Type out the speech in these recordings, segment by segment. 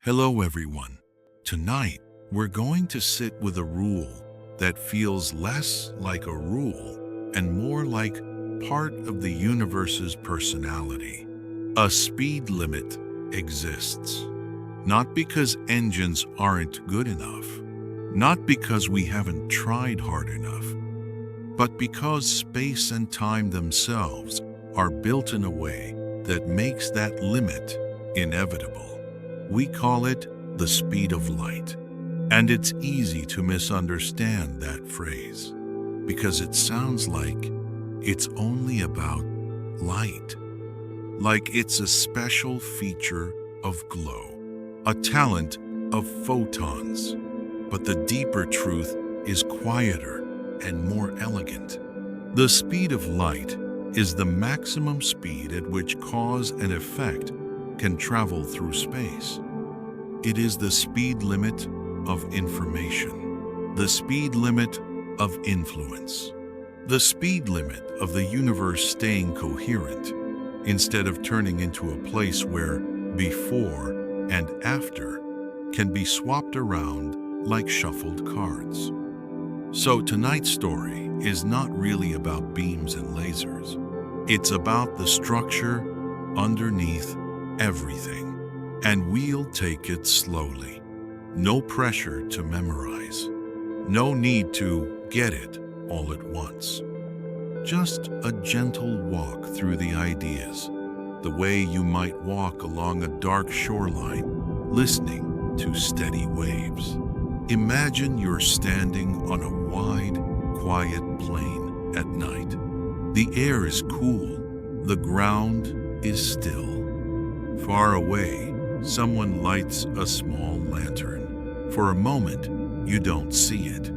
Hello everyone. Tonight, we're going to sit with a rule that feels less like a rule and more like part of the universe's personality. A speed limit exists. Not because engines aren't good enough, not because we haven't tried hard enough, but because space and time themselves are built in a way that makes that limit inevitable. We call it the speed of light, and it's easy to misunderstand that phrase because it sounds like it's only about light, like it's a special feature of glow, a talent of photons. But the deeper truth is quieter and more elegant. The speed of light is the maximum speed at which cause and effect can travel through space. It is the speed limit of information, the speed limit of influence, the speed limit of the universe staying coherent instead of turning into a place where before and after can be swapped around like shuffled cards. So tonight's story is not really about beams and lasers. It's about the structure underneath everything. And we'll take it slowly. No pressure to memorize. No need to get it all at once. Just a gentle walk through the ideas, the way you might walk along a dark shoreline, listening to steady waves. Imagine you're standing on a wide, quiet plain at night. The air is cool, the ground is still. Far away, someone lights a small lantern. For a moment, you don't see it.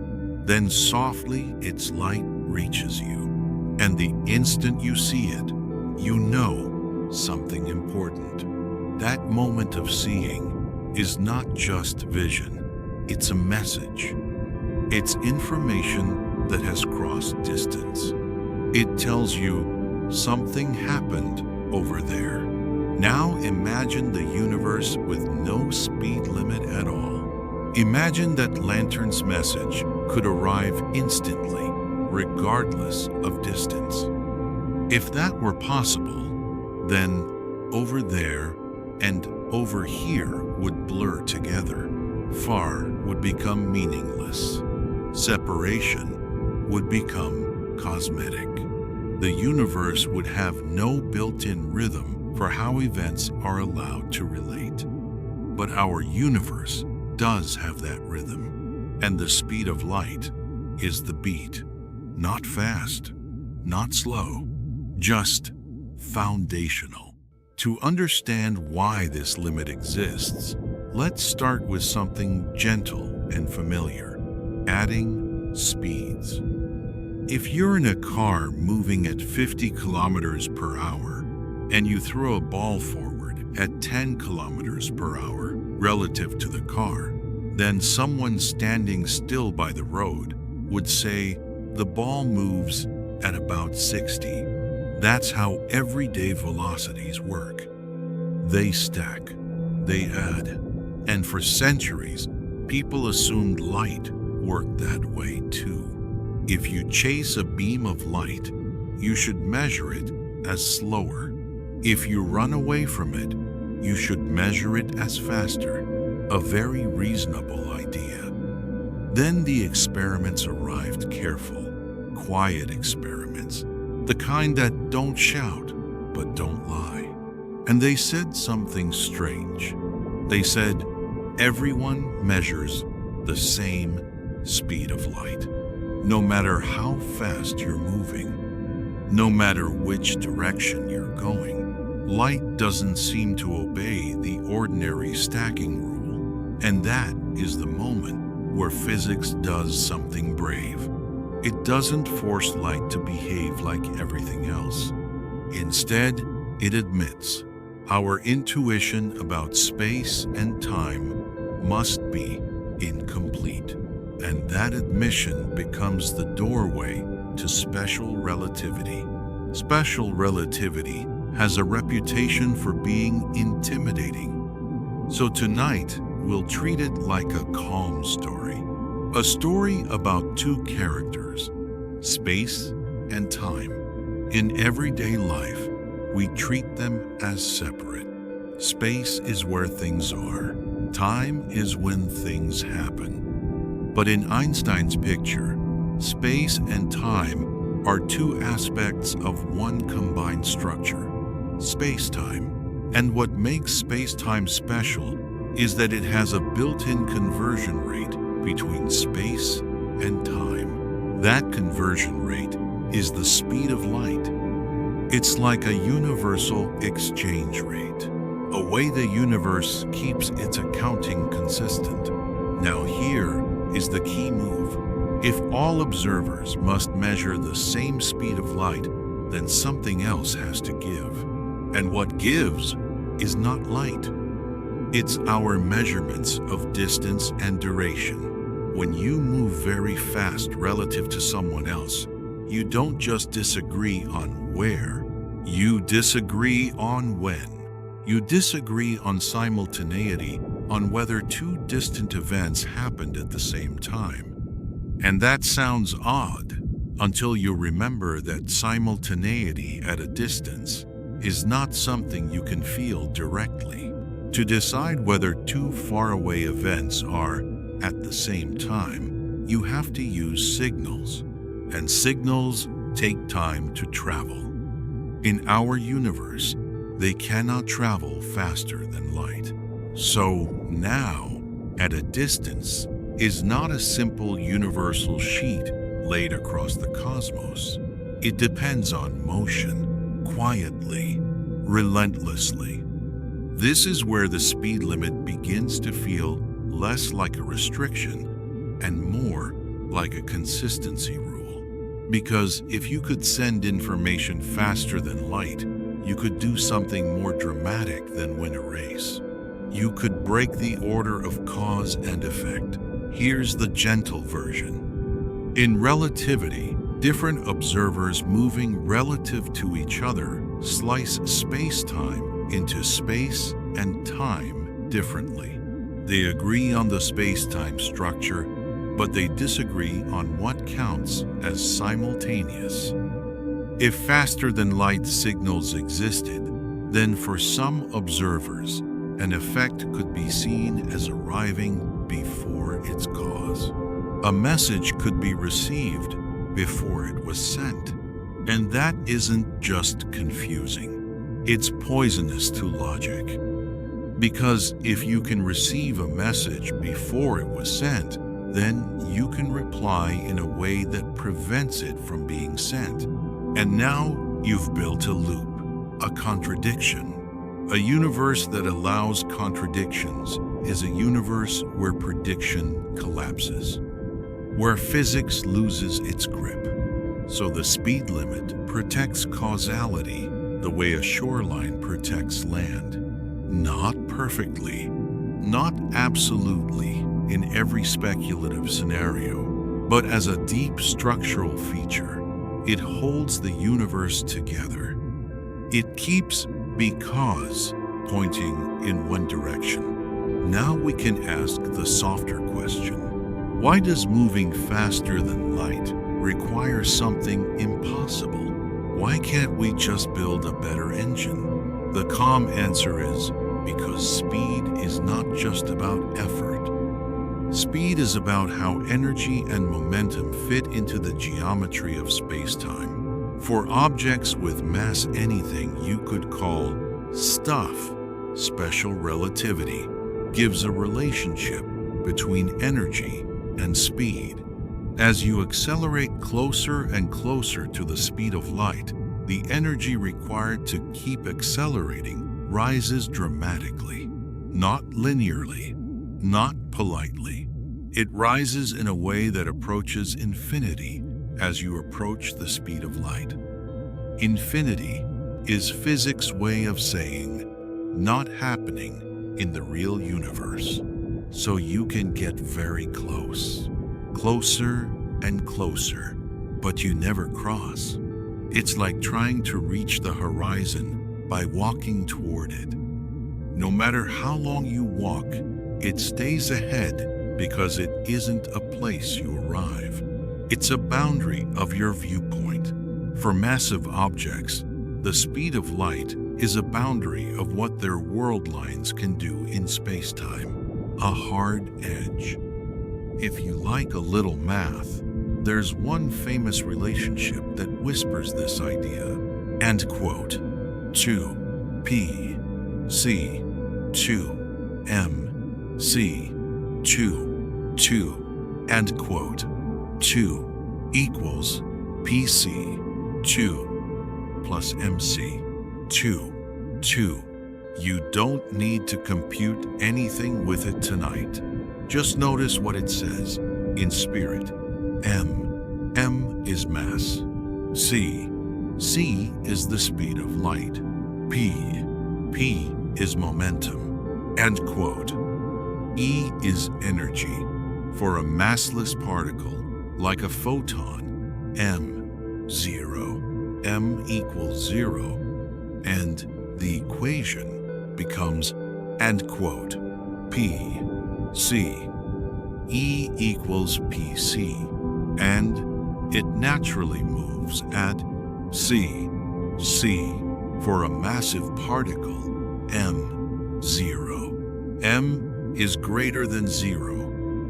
Then softly, its light reaches you. And the instant you see it, you know something important. That moment of seeing is not just vision. It's a message. It's information that has crossed distance. It tells you something happened over there. Now imagine the universe with no speed limit at all. Imagine that lantern's message could arrive instantly, regardless of distance. If that were possible, then over there and over here would blur together. Far would become meaningless. Separation would become cosmetic. The universe would have no built-in rhythm for how events are allowed to relate. But our universe does have that rhythm, and the speed of light is the beat. Not fast, not slow, just foundational. To understand why this limit exists, let's start with something gentle and familiar, adding speeds. If you're in a car moving at 50 kilometers per hour and you throw a ball forward at 10 kilometers per hour relative to the car, then someone standing still by the road would say the ball moves at about 60. That's how everyday velocities work. They stack, they add, and for centuries, people assumed light worked that way too. If you chase a beam of light, you should measure it as slower. If you run away from it, you should measure it as faster. A very reasonable idea. Then the experiments arrived, careful, quiet experiments, the kind that don't shout but don't lie. And they said something strange. They said, everyone measures the same speed of light. No matter how fast you're moving, no matter which direction you're going, light doesn't seem to obey the ordinary stacking rule. And that is the moment where physics does something brave. It doesn't force light to behave like everything else. Instead, it admits our intuition about space and time must be incomplete. And that admission becomes the doorway to special relativity. Special relativity has a reputation for being intimidating. So tonight, we'll treat it like a calm story. A story about two characters, space and time. In everyday life, we treat them as separate. Space is where things are. Time is when things happen. But in Einstein's picture, space and time are two aspects of one combined structure, space-time. And what makes space-time special is that it has a built-in conversion rate between space and time. That conversion rate is the speed of light. It's like a universal exchange rate, a way the universe keeps its accounting consistent. Now here is the key move. If all observers must measure the same speed of light, then something else has to give. And what gives is not light. It's our measurements of distance and duration. When you move very fast relative to someone else, you don't just disagree on where, you disagree on when. You disagree on simultaneity, on whether two distant events happened at the same time. And that sounds odd until you remember that simultaneity at a distance is not something you can feel directly. To decide whether two faraway events are at the same time, you have to use signals, and signals take time to travel. In our universe, they cannot travel faster than light. So now, at a distance, is not a simple universal sheet laid across the cosmos. It depends on motion, quietly, relentlessly. This is where the speed limit begins to feel less like a restriction and more like a consistency rule. Because if you could send information faster than light, you could do something more dramatic than win a race. You could break the order of cause and effect. Here's the gentle version. In relativity, different observers moving relative to each other slice space-time into space and time differently. They agree on the space-time structure, but they disagree on what counts as simultaneous. If faster-than-light signals existed, then for some observers, an effect could be seen as arriving before its cause. A message could be received before it was sent. And that isn't just confusing. It's poisonous to logic. Because if you can receive a message before it was sent, then you can reply in a way that prevents it from being sent. And now you've built a loop, a contradiction. A universe that allows contradictions is a universe where prediction collapses, where physics loses its grip. So the speed limit protects causality the way a shoreline protects land. Not perfectly, not absolutely in every speculative scenario, but as a deep structural feature. It holds the universe together. It keeps because pointing in one direction. Now we can ask the softer question. Why does moving faster than light require something impossible? Why can't we just build a better engine? The calm answer is because speed is not just about effort. Speed is about how energy and momentum fit into the geometry of space-time. For objects with mass anything you could call stuff, special relativity gives a relationship between energy and speed. As you accelerate closer and closer to the speed of light, the energy required to keep accelerating rises dramatically, not linearly, not politely. It rises in a way that approaches infinity as you approach the speed of light. Infinity is physics' way of saying not happening in the real universe. So you can get very close, closer and closer, but you never cross. It's like trying to reach the horizon by walking toward it. No matter how long you walk, it stays ahead because it isn't a place you arrive. It's a boundary of your viewpoint. For massive objects, the speed of light is a boundary of what their world lines can do in space-time, a hard edge. If you like a little math, there's one famous relationship that whispers this idea. End quote. 2p c 2 m c 2 end quote. 2 equals pc 2 plus mc 2. You don't need to compute anything with it tonight. Just notice what it says in spirit. M is mass. C is the speed of light. P is momentum. End quote. E is energy. For a massless particle, like a photon, M equals 0, and the equation becomes, end quote, PC. E equals PC, and it naturally moves at C. For a massive particle, M is greater than 0,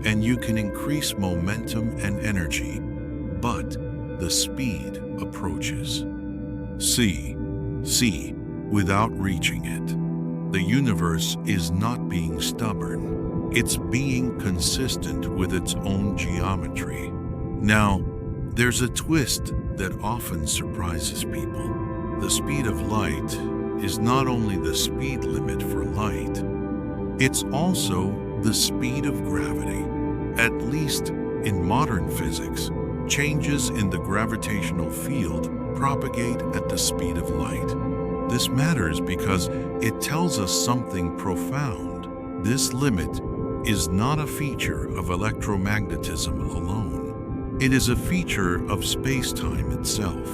and you can increase momentum and energy, but the speed approaches C without reaching it. The universe is not being stubborn. It's being consistent with its own geometry. Now, there's a twist that often surprises people. The speed of light is not only the speed limit for light, it's also the speed of gravity. At least in modern physics, changes in the gravitational field propagate at the speed of light. This matters because it tells us something profound. This limit is not a feature of electromagnetism alone. It is a feature of space-time itself.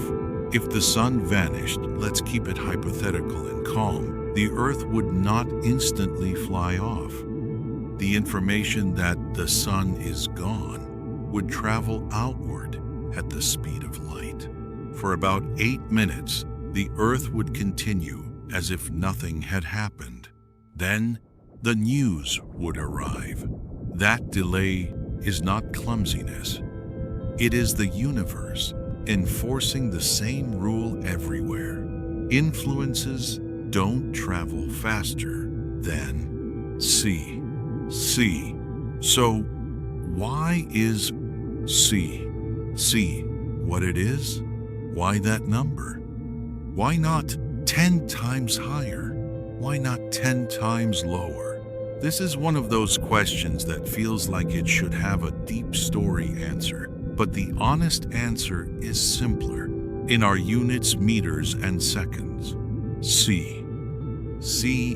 If the sun vanished, let's keep it hypothetical and calm, the Earth would not instantly fly off. The information that the sun is gone would travel outward at the speed of light. For about 8 minutes, the Earth would continue as if nothing had happened. Then, the news would arrive. That delay is not clumsiness. It is the universe enforcing the same rule everywhere. Influences don't travel faster than C. So, why is C what it is? Why that number? Why not 10 times higher? Why not 10 times lower? This is one of those questions that feels like it should have a deep story answer, but the honest answer is simpler. In our units, meters, and seconds, C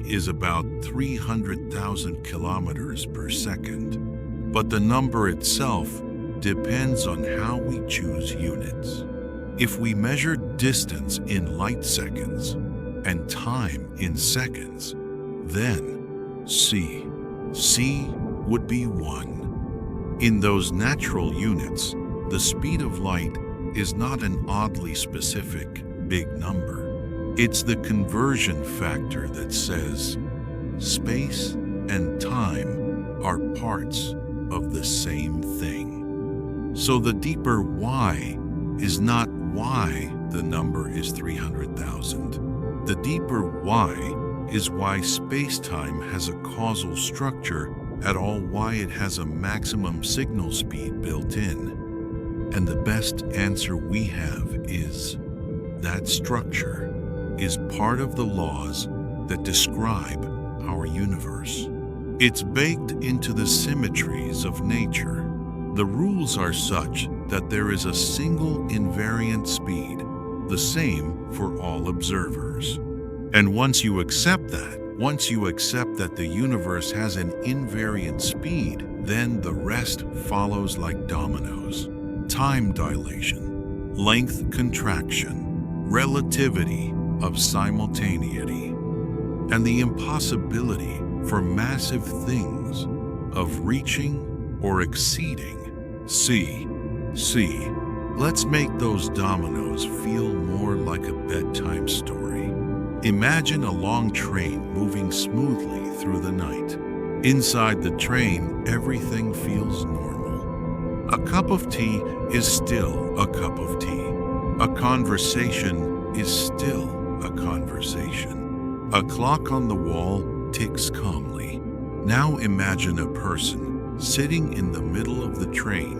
is about 300,000 kilometers per second, but the number itself depends on how we choose units. If we measure distance in light seconds and time in seconds, then C would be 1. In those natural units, the speed of light is not an oddly specific big number. It's the conversion factor that says space and time are parts of the same thing. So the deeper why is not why the number is 300,000. The deeper why is why space-time has a causal structure at all, why it has a maximum signal speed built in. And the best answer we have is that structure is part of the laws that describe our universe. It's baked into the symmetries of nature. The rules are such that there is a single invariant speed, the same for all observers. And once you accept that the universe has an invariant speed, then the rest follows like dominoes. Time dilation, length contraction, relativity of simultaneity. and the impossibility for massive things of reaching or exceeding. See, let's make those dominoes feel more like a bedtime story. Imagine a long train moving smoothly through the night. Inside the train, everything feels normal. A cup of tea is still a cup of tea. A conversation is still a conversation. A clock on the wall ticks calmly. Now imagine a person sitting in the middle of the train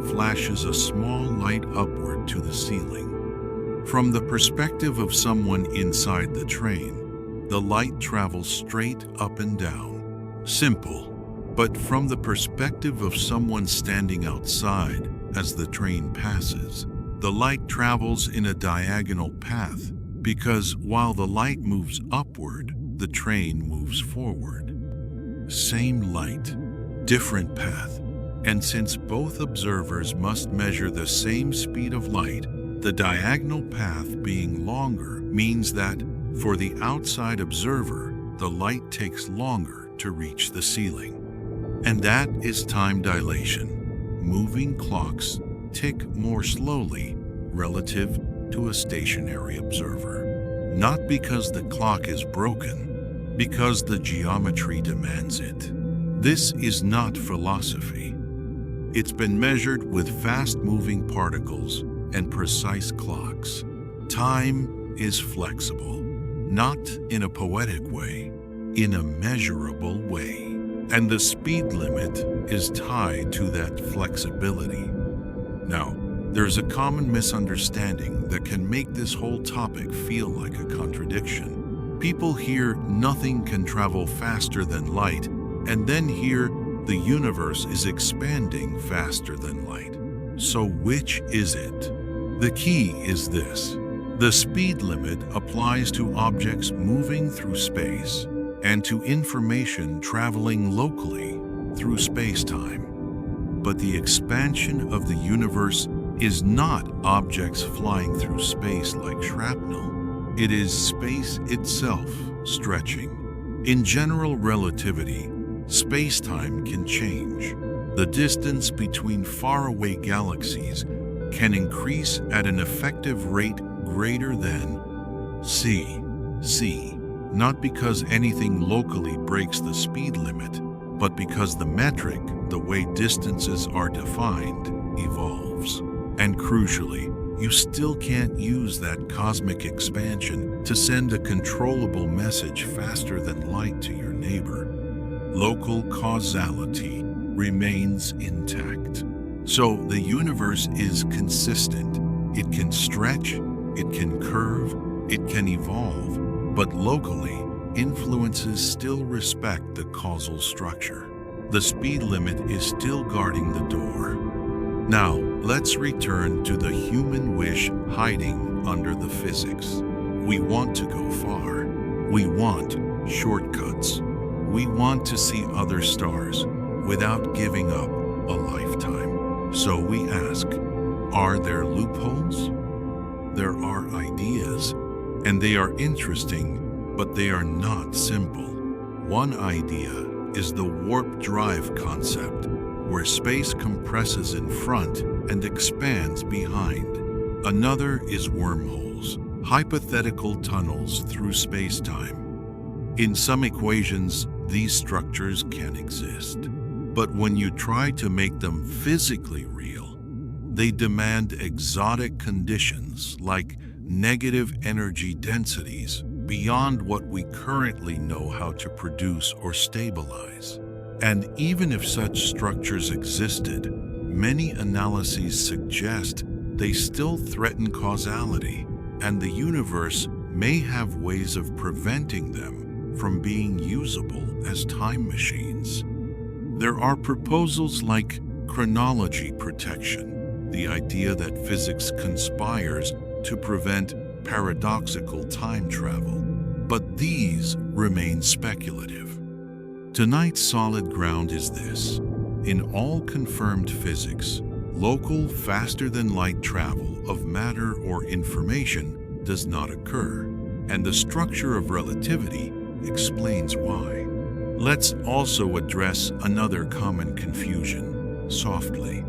flashes a small light upward to the ceiling. From the perspective of someone inside the train, the light travels straight up and down. Simple, but from the perspective of someone standing outside as the train passes, the light travels in a diagonal path because while the light moves upward, the train moves forward. Same light, different path. And since both observers must measure the same speed of light, the diagonal path being longer means that, for the outside observer, the light takes longer to reach the ceiling. And that is time dilation. Moving clocks tick more slowly relative to a stationary observer. Not because the clock is broken, because the geometry demands it. This is not philosophy. It's been measured with fast-moving particles and precise clocks. Time is flexible, not in a poetic way, in a measurable way. And the speed limit is tied to that flexibility. Now, there's a common misunderstanding that can make this whole topic feel like a contradiction. People hear nothing can travel faster than light, and then hear the universe is expanding faster than light. So which is it? The key is this. The speed limit applies to objects moving through space and to information traveling locally through space-time. But the expansion of the universe is not objects flying through space like shrapnel. It is space itself stretching. In general relativity, space-time can change. The distance between faraway galaxies can increase at an effective rate greater than c, not because anything locally breaks the speed limit, but because the metric, the way distances are defined, evolves. And crucially, you still can't use that cosmic expansion to send a controllable message faster than light to your neighbor. Local causality remains intact. So the universe is consistent. It can stretch, it can curve, it can evolve, but locally, influences still respect the causal structure. The speed limit is still guarding the door. Now, let's return to the human wish hiding under the physics. We want to go far. We want shortcuts. We want to see other stars without giving up a lifetime. So we ask, are there loopholes? There are ideas, and they are interesting, but they are not simple. One idea is the warp drive concept, where space compresses in front and expands behind. Another is wormholes, hypothetical tunnels through space-time. In some equations, these structures can exist. But when you try to make them physically real, they demand exotic conditions like negative energy densities beyond what we currently know how to produce or stabilize. And even if such structures existed, many analyses suggest they still threaten causality, and the universe may have ways of preventing them from being usable as time machines. There are proposals like chronology protection, the idea that physics conspires to prevent paradoxical time travel, but these remain speculative. Tonight's solid ground is this. In all confirmed physics, local faster-than-light travel of matter or information does not occur, and the structure of relativity explains why. Let's also address another common confusion, softly.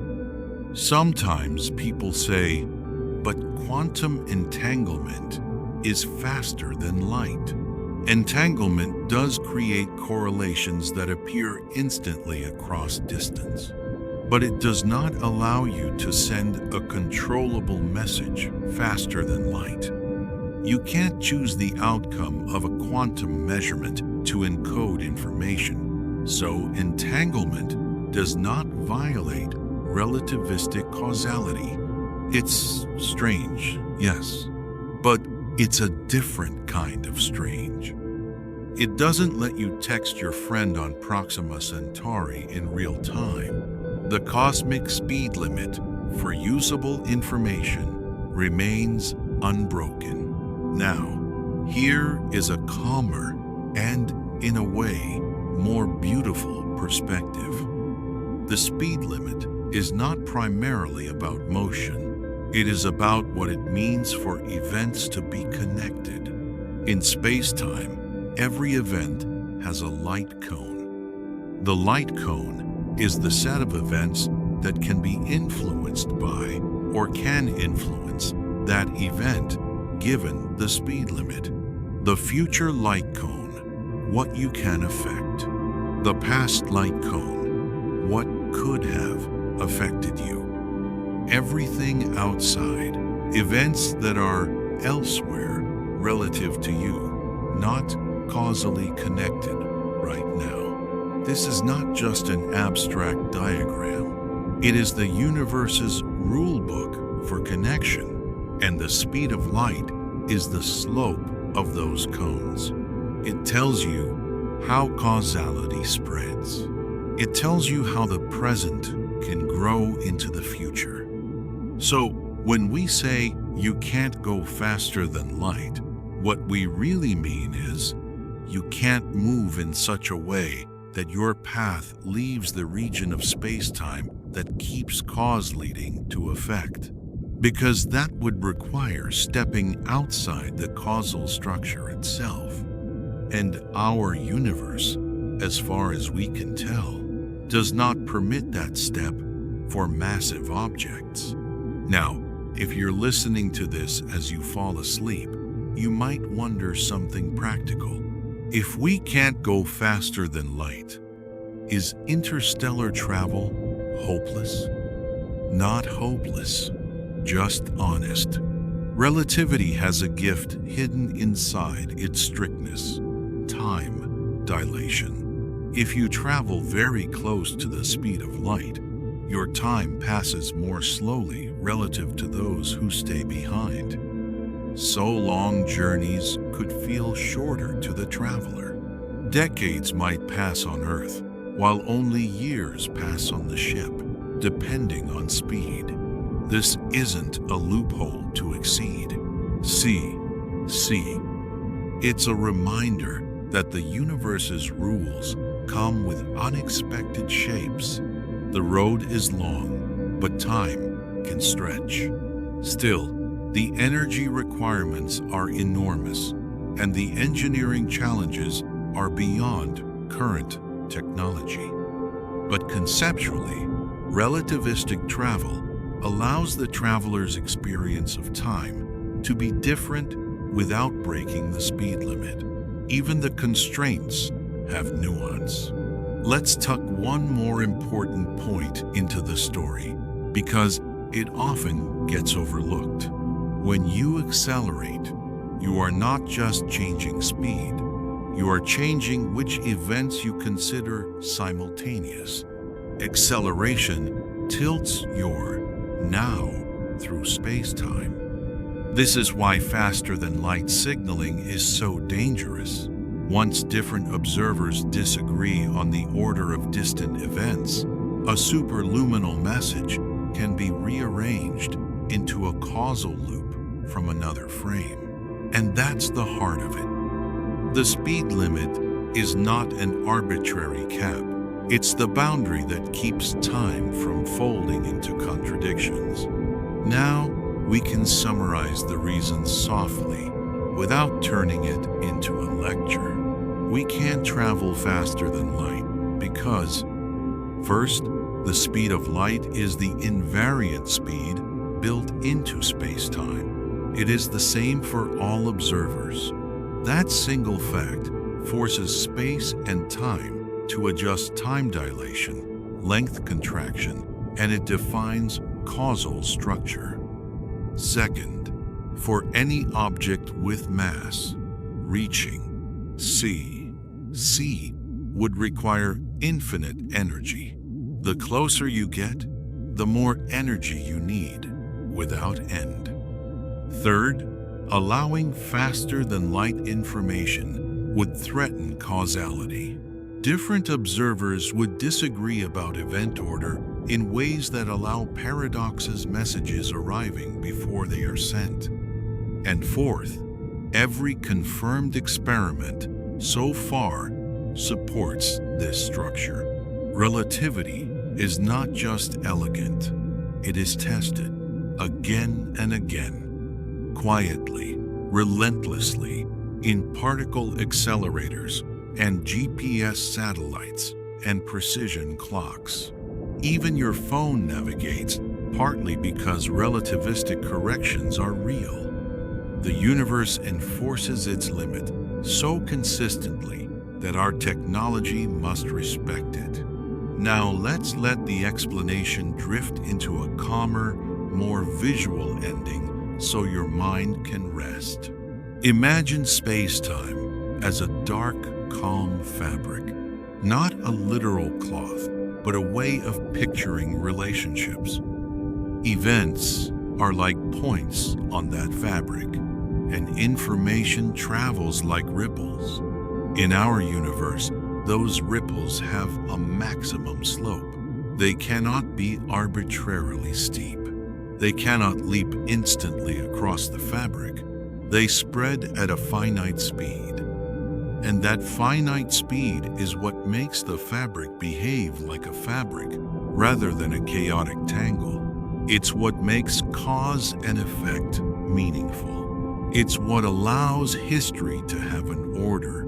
Sometimes people say, but quantum entanglement is faster than light. Entanglement does create correlations that appear instantly across distance, but it does not allow you to send a controllable message faster than light. You can't choose the outcome of a quantum measurement to encode information, so entanglement does not violate relativistic causality. It's strange, yes, but it's a different kind of strange. It doesn't let you text your friend on Proxima Centauri in real time. The cosmic speed limit for usable information remains unbroken. Now, here is a calmer and, in a way, more beautiful perspective. The speed limit is not primarily about motion. It is about what it means for events to be connected. In space-time, every event has a light cone. The light cone is the set of events that can be influenced by or can influence that event given the speed limit. The future light cone, what you can affect. The past light cone, what could have affected you. Everything outside, events that are elsewhere relative to you, not causally connected right now. This is not just an abstract diagram. It is the universe's rule book for connection, and the speed of light is the slope of those cones. It tells you how causality spreads. It tells you how the present can grow into the future. So, when we say you can't go faster than light, what we really mean is you can't move in such a way that your path leaves the region of space-time that keeps cause leading to effect. Because that would require stepping outside the causal structure itself. And our universe, as far as we can tell, does not permit that step for massive objects. Now, if you're listening to this as you fall asleep, you might wonder something practical. If we can't go faster than light, is interstellar travel hopeless? Not hopeless, just honest. Relativity has a gift hidden inside its strictness: time dilation. If you travel very close to the speed of light, your time passes more slowly relative to those who stay behind. So long journeys could feel shorter to the traveler. Decades might pass on Earth, while only years pass on the ship, depending on speed. This isn't a loophole to exceed. See. It's a reminder that the universe's rules come with unexpected shapes. The road is long, but time can stretch. Still, the energy requirements are enormous, and the engineering challenges are beyond current technology. But conceptually, relativistic travel allows the traveler's experience of time to be different without breaking the speed limit. Even the constraints have nuance. Let's tuck one more important point into the story, because it often gets overlooked. When you accelerate, you are not just changing speed, you are changing which events you consider simultaneous. Acceleration tilts your now through space-time. This is why faster-than-light signaling is so dangerous. Once different observers disagree on the order of distant events, a superluminal message can be rearranged into a causal loop from another frame. And that's the heart of it. The speed limit is not an arbitrary cap. It's the boundary that keeps time from folding into contradictions. Now, we can summarize the reasons softly, without turning it into a lecture. we can't travel faster than light because, first, the speed of light is the invariant speed built into space-time. It is the same for all observers. That single fact forces space and time to adjust time dilation, length contraction, and it defines causal structure. Second, for any object with mass, reaching c would require infinite energy. The closer you get, the more energy you need, without end. Third, allowing faster than light information would threaten causality. Different observers would disagree about event order in ways that allow paradoxes messages arriving before they are sent. And fourth, every confirmed experiment so far supports this structure. Relativity is not just elegant, it is tested again and again, quietly, relentlessly, in particle accelerators and GPS satellites and precision clocks. Even your phone navigates, partly because relativistic corrections are real. The universe enforces its limit so consistently that our technology must respect it. Now let's let the explanation drift into a calmer, more visual ending so your mind can rest. Imagine space-time as a dark, calm fabric, not a literal cloth, but a way of picturing relationships. Events are like points on that fabric, and information travels like ripples. In our universe, those ripples have a maximum slope. They cannot be arbitrarily steep. They cannot leap instantly across the fabric. They spread at a finite speed. And that finite speed is what makes the fabric behave like a fabric rather than a chaotic tangle. It's what makes cause and effect meaningful. It's what allows history to have an order.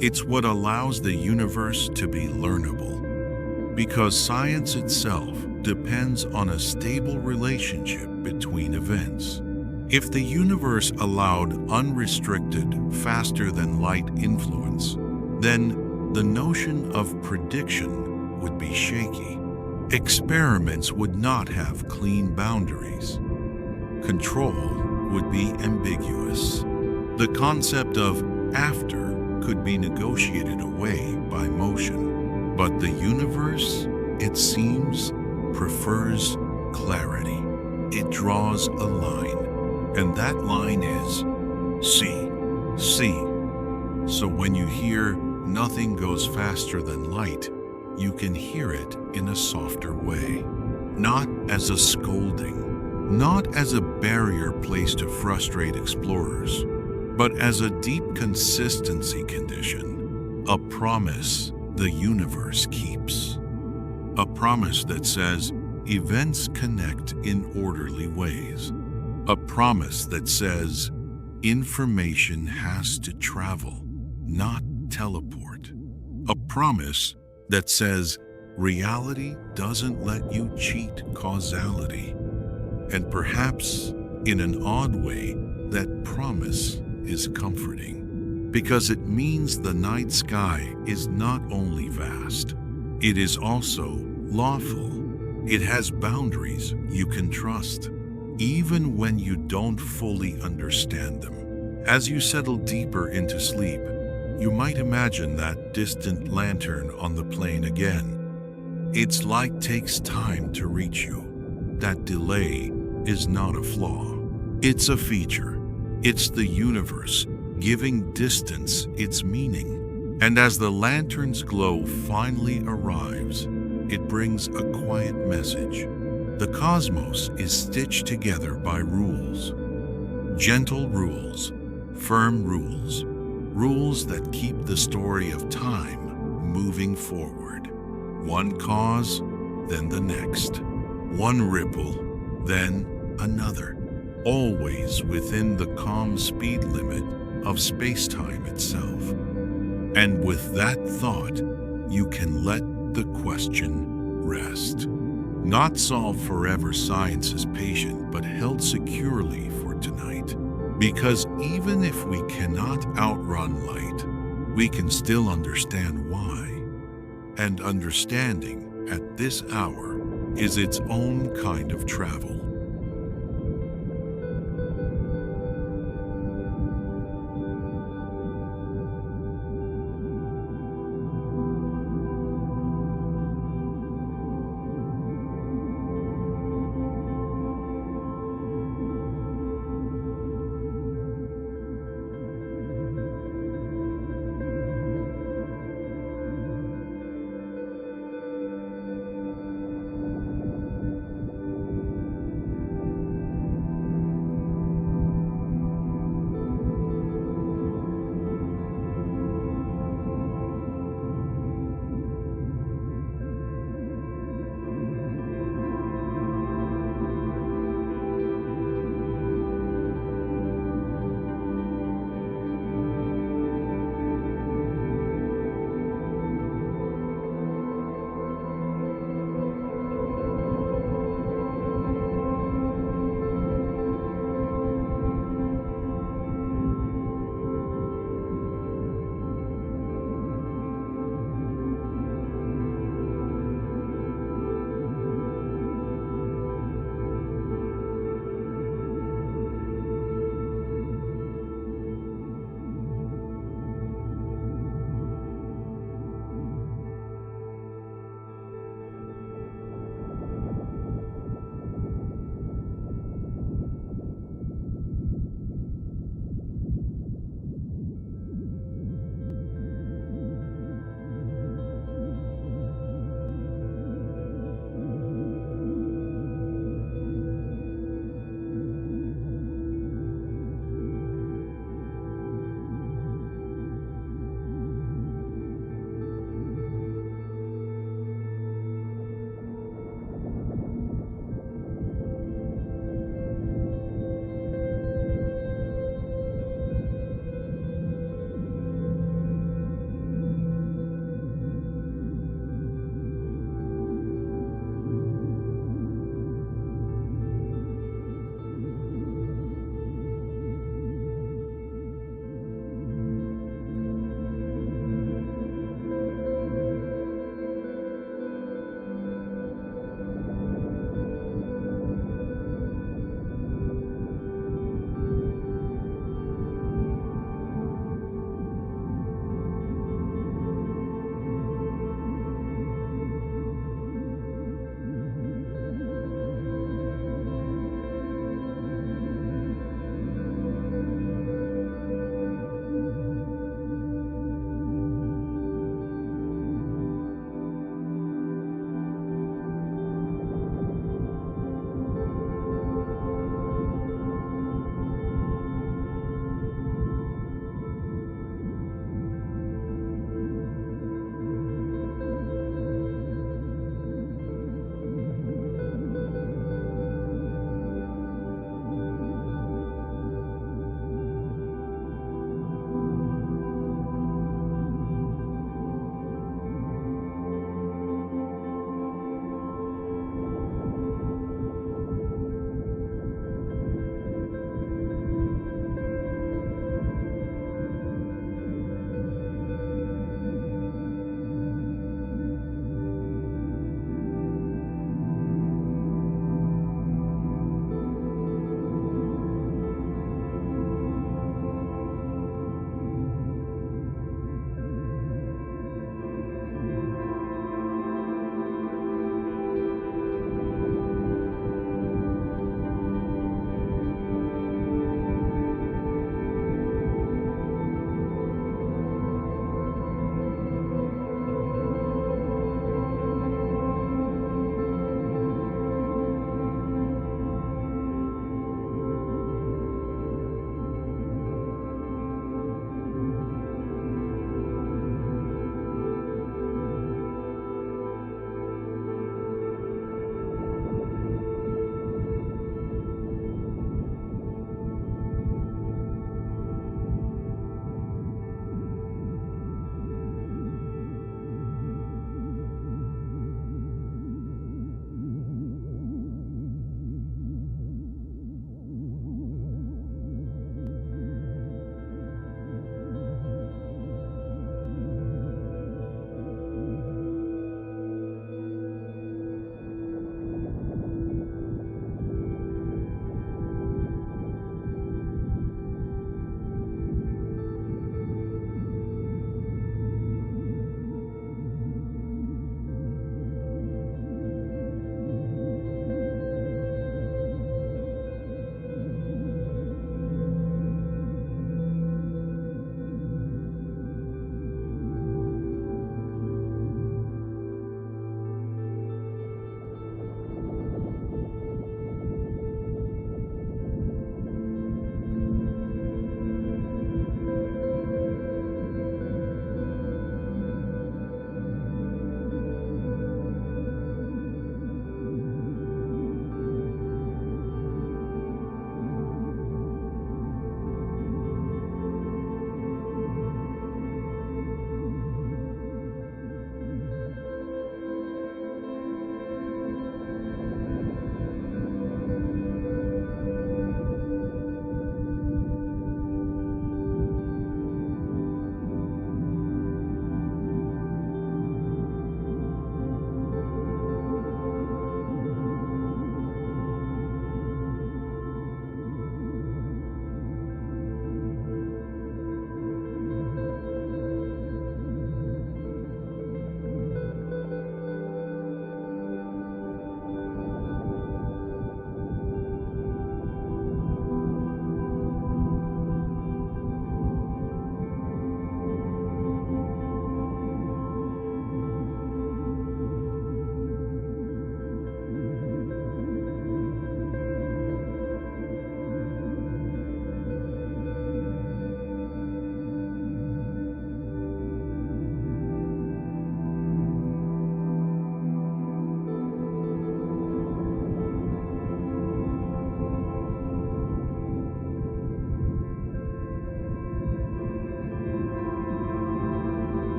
It's what allows the universe to be learnable. Because science itself depends on a stable relationship between events. If the universe allowed unrestricted, faster-than-light influence, then the notion of prediction would be shaky. Experiments would not have clean boundaries. Control would be ambiguous. The concept of after could be negotiated away by motion. But the universe, it seems, prefers clarity. It draws a line. And that line is C. So when you hear nothing goes faster than light, you can hear it in a softer way. Not as a scolding, not as a barrier placed to frustrate explorers, but as a deep consistency condition, a promise the universe keeps. A promise that says events connect in orderly ways. A promise that says information has to travel, not teleport. A promise that says reality doesn't let you cheat causality. And perhaps, in an odd way, that promise is comforting, because it means the night sky is not only vast, it is also lawful. It has boundaries you can trust, even when you don't fully understand them. As you settle deeper into sleep, you might imagine that distant lantern on the plane again. Its light takes time to reach you. That delay is not a flaw. It's a feature. It's the universe giving distance its meaning. And as the lantern's glow finally arrives, it brings a quiet message. The cosmos is stitched together by rules. Gentle rules, firm rules, rules that keep the story of time moving forward. One cause, then the next. One ripple, then another. Always within the calm speed limit of space-time itself. And with that thought, you can let the question rest. Not solved forever, science is patient, but held securely for tonight. Because even if we cannot outrun light, we can still understand why. And understanding at this hour is its own kind of travel.